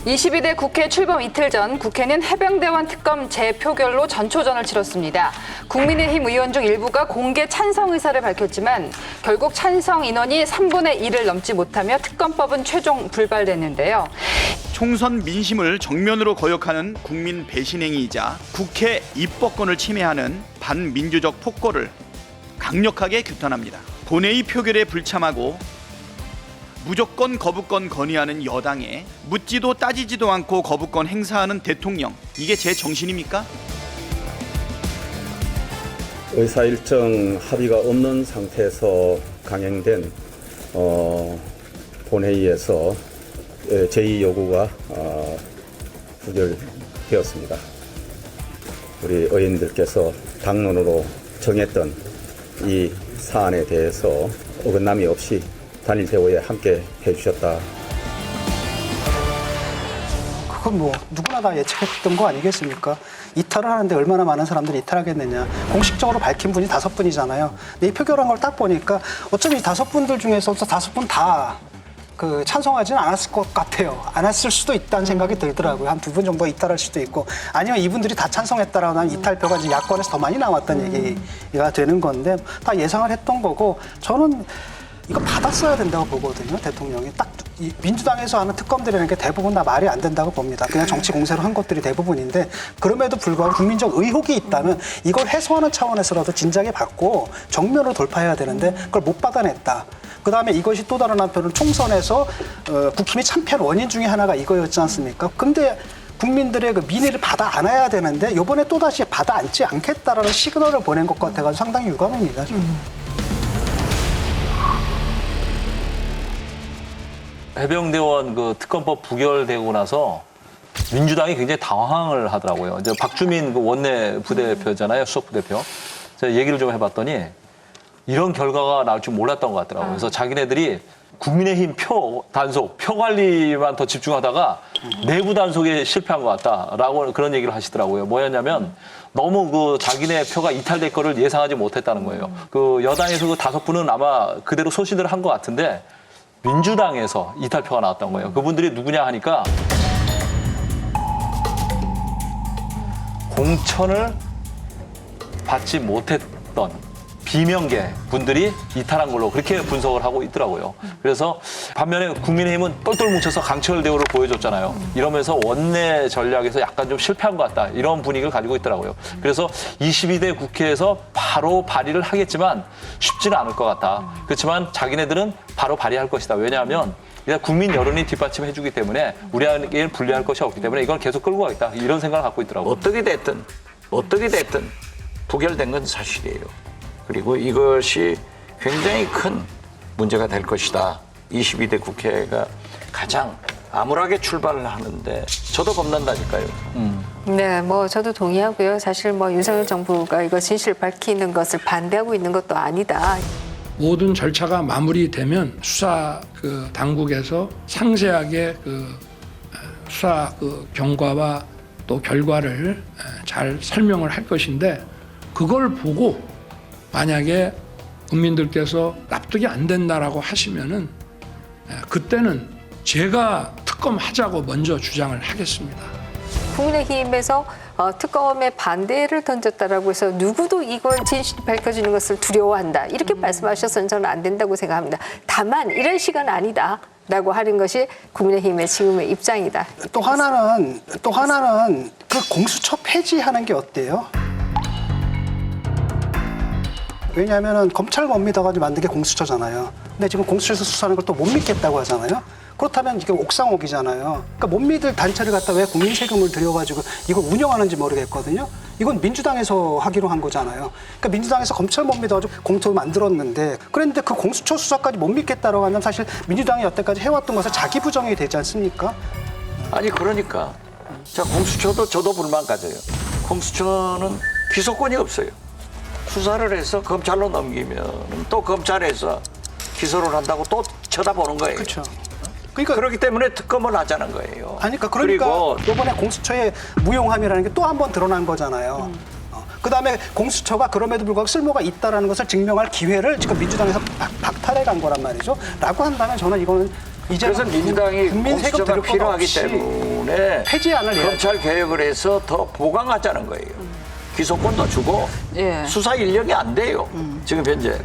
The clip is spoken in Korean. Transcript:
22대 국회 출범 이틀 전 국회는 해병대원 특검 재표결로 전초전을 치렀습니다. 국민의힘 의원 중 일부가 공개 찬성 의사를 밝혔지만 결국 찬성 인원이 3분의 1을 넘지 못하며 특검법은 최종 불발됐는데요. 총선 민심을 정면으로 거역하는 국민 배신행위이자 국회 입법권을 침해하는 반민주적 폭거를 강력하게 규탄합니다. 본회의 표결에 불참하고 무조건 거부권 건의하는 여당에 묻지도 따지지도 않고 거부권 행사하는 대통령, 이게 제 정신입니까? 의사일정 합의가 없는 상태에서 강행된 본회의에서 제의 요구가 부결되었습니다. 우리 의원님들께서 당론으로 정했던 이 사안에 대해서 어긋남이 없이 단일 대우에 함께 해주셨다. 그건 뭐 누구나 다 예측했던 거 아니겠습니까? 이탈을 하는데 얼마나 많은 사람들이 이탈하겠느냐. 공식적으로 밝힌 분이 5분이잖아요. 근데 이 표결한 걸 딱 보니까 어쩌면 이 5분들 중에서 5분 다 찬성하지는 않았을 것 같아요. 안 했을 수도 있다는 생각이 들더라고요. 한 2분 정도 이탈할 수도 있고, 아니면 이분들이 다 찬성했다라고 하면 이탈표가 이제 야권에서 더 많이 나왔다는 얘기가 되는 건데, 다 예상을 했던 거고, 저는 이거 받았어야 된다고 보거든요, 대통령이. 딱 민주당에서 하는 특검들이라는 게 대부분 다 말이 안 된다고 봅니다. 그냥 정치 공세로 한 것들이 대부분인데, 그럼에도 불구하고 국민적 의혹이 있다면 이걸 해소하는 차원에서라도 진작에 받고 정면으로 돌파해야 되는데 그걸 못 받아냈다. 그다음에 이것이 또 다른 한편으로 총선에서 국힘이 참패한 원인 중에 하나가 이거였지 않습니까? 근데 국민들의 그 민의를 받아 안아야 되는데 이번에 또다시 받아 안지 않겠다라는 시그널을 보낸 것 같아가지고 상당히 유감입니다. 해병대원 특검법 부결되고 나서 민주당이 굉장히 당황을 하더라고요. 이제 박주민 원내 부대표잖아요, 수석 부대표. 제가 얘기를 좀 해봤더니 이런 결과가 나올 줄 몰랐던 것 같더라고요. 그래서 자기네들이 국민의힘 표 단속, 표 관리만 더 집중하다가 내부 단속에 실패한 것 같다라고 그런 얘기를 하시더라고요. 뭐였냐면 너무 자기네 표가 이탈될 거를 예상하지 못했다는 거예요. 여당에서 5분은 아마 그대로 소신을 한 것 같은데 민주당에서 이탈표가 나왔던 거예요. 그분들이 누구냐 하니까 공천을 받지 못했던 비명계 분들이 이탈한 걸로 그렇게 분석을 하고 있더라고요. 그래서 반면에 국민의힘은 똘똘 뭉쳐서 강철 대우를 보여줬잖아요. 이러면서 원내 전략에서 약간 좀 실패한 것 같다. 이런 분위기를 가지고 있더라고요. 그래서 22대 국회에서 바로 발의를 하겠지만 쉽지는 않을 것 같다. 그렇지만 자기네들은 바로 발의할 것이다. 왜냐하면 일단 국민 여론이 뒷받침해주기 때문에 우리에게는 불리할 것이 없기 때문에 이건 계속 끌고 가겠다. 이런 생각을 갖고 있더라고요. 어떻게 됐든 부결된 건 사실이에요. 그리고 이것이 굉장히 큰 문제가 될 것이다. 22대 국회가 가장 암울하게 출발을 하는데 저도 겁난다니까요. 네, 저도 동의하고요. 사실 윤석열 정부가 이거 진실 밝히는 것을 반대하고 있는 것도 아니다. 모든 절차가 마무리되면 수사 당국에서 상세하게 수사 경과와 또 결과를 잘 설명을 할 것인데, 그걸 보고 만약에 국민들께서 납득이 안 된다라고 하시면은 그때는 제가 특검하자고 먼저 주장을 하겠습니다. 국민의힘에서 특검에 반대를 던졌다라고 해서 누구도 이걸 진실이 밝혀지는 것을 두려워한다. 이렇게 말씀하셔서는 저는 안 된다고 생각합니다. 다만 이런 시간 아니다. 라고 하는 것이 국민의힘의 지금의 입장이다. 또 하나는 그 공수처 폐지하는 게 어때요? 왜냐하면 검찰 못 믿어가지고 만든 게 공수처잖아요. 근데 지금 공수처에서 수사하는 걸 또 못 믿겠다고 하잖아요. 그렇다면 이게 옥상옥이잖아요. 그러니까 못 믿을 단체를 갖다 왜 국민 세금을 들여가지고 이걸 운영하는지 모르겠거든요. 이건 민주당에서 하기로 한 거잖아요. 그러니까 민주당에서 검찰 못 믿어가지고 공토를 만들었는데, 그런데 그 공수처 수사까지 못 믿겠다라고 하면 사실 민주당이 여태까지 해왔던 것을 자기 부정이 되지 않습니까? 아니 그러니까 자, 공수처도 저도 불만 가져요. 공수처는 기소권이 없어요. 수사를 해서 검찰로 넘기면 또 검찰에서 기소를 한다고 또 쳐다보는 거예요. 그렇죠. 그렇기 때문에 특검을 하자는 거예요. 그러니까 그리고 이번에 공수처의 무용함이라는 게 또 한 번 드러난 거잖아요. 그다음에 공수처가 그럼에도 불구하고 쓸모가 있다라는 것을 증명할 기회를 지금 민주당에서 박탈해 간 거란 말이죠. 라고 한다면 저는 이거는 이제는 그래서 민주당이 국민 세금 공수처가 들을 것 필요하기 없이 때문에 폐지안을 검찰 개혁을 해서 더 보강하자는 거예요. 기소권도 주고 예. 수사 인력이 안 돼요. 지금 현재